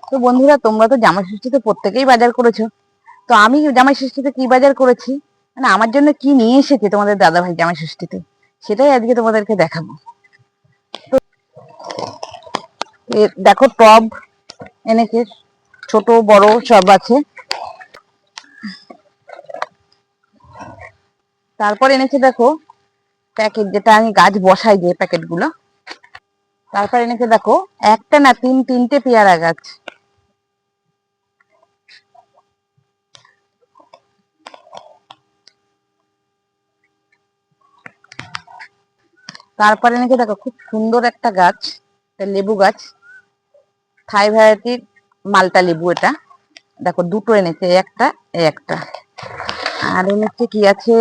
তো বন্ধুরা, তোমরা তো জামাই ষষ্ঠীতে প্রত্যেকেই বাজার করেছো। তো আমি জামাই ষষ্ঠীতে কি বাজার করেছি, মানে আমার জন্য কি নিয়ে এসেছে তোমাদের দাদা ভাই জামাই ষষ্ঠীতে, সেটাই আজকে তোমাদেরকে দেখাবো। দেখো, টব এনেছে, ছোট বড় সব আছে। তারপর এনেছে দেখো প্যাকেট, যেটা আমি গাছ বসাই, যে প্যাকেট গুলো। তারপর এনেছে দেখো একটা না তিনটে পেয়ারা গাছ। তারপর এনেছে দেখো খুব সুন্দর একটা গাছ, লেবু গাছ, থাই ভ্যারাইটির মালটা লেবু এটা। দেখো দুটো এনেছে, একটা একটা। আর এনেছে কি আছে,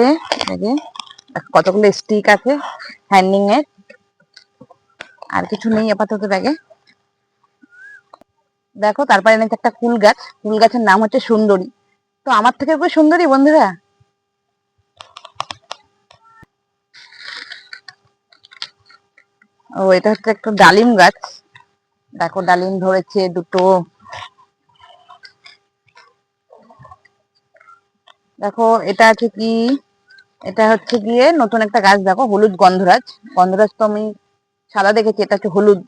কতগুলো স্টিক আছে হ্যান্ডিং এর। আর কিছু নেই আপাতত ব্যাগে। দেখো তারপর এনেছে একটা কুল গাছ, কুল গাছের নাম হচ্ছে সুন্দরী। তো আমার থেকে খুব সুন্দরী বন্ধুরা। ও, এটা হচ্ছে একটা ডালিম গাছ। দেখো ডালিম ধরেছে দুটো। দেখো এটা আছে কি, এটা হচ্ছে গিয়ে নতুন একটা গাছ। দেখো হলুদ গন্ধরাজ। গন্ধরাজ তো আমি সাদা দেখেছি, এটা হচ্ছে হলুদ।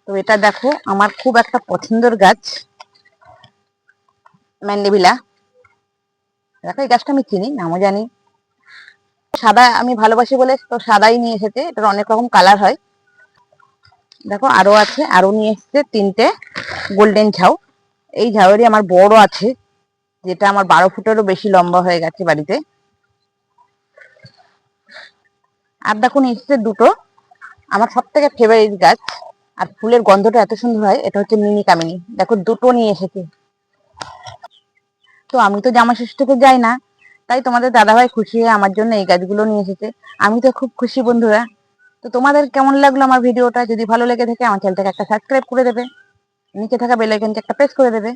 তো এটা দেখো আমার খুব একটা পছন্দের গাছ, ম্যান্ডেভিলা। দেখো এই গাছটা আমি চিনি, নামও জানি। সাদা আমি ভালোবাসি বলে তো সাদাই নিয়ে এসেছে, এটার অনেক রকম কালার হয়। দেখো আরো আছে, আরো নিয়ে এসেছে তিনটে গোল্ডেন ঝাউ। এই ঝাউয়েরই আমার বড় আছে, যেটা আমার 12 ফুটেরও বেশি লম্বা হয়ে গেছে বাড়িতে। আর দেখো নিয়ে এসেছে দুটো আমার সব থেকে ফেভারিট গাছ, আর ফুলের গন্ধটা এত সুন্দর হয়, এটা হচ্ছে মিনি কামিনী। দেখো দুটো নিয়ে এসেছে। তো আমি তো জামা ষষ্ঠীতে যাই না, তাই তোমাদের দাদাভাই খুশি হয়ে আমার জন্য এই গাছগুলো নিয়ে এসেছে। আমি তো খুব খুশি বন্ধুরা। তো তোমাদের কেমন লাগলো আমার ভিডিওটা? যদি ভালো লেগে থাকে আমার চ্যানেলটাকে একটা সাবস্ক্রাইব করে দেবে, নিচে থাকা বেল আইকনটা একটা প্রেস করে দেবে।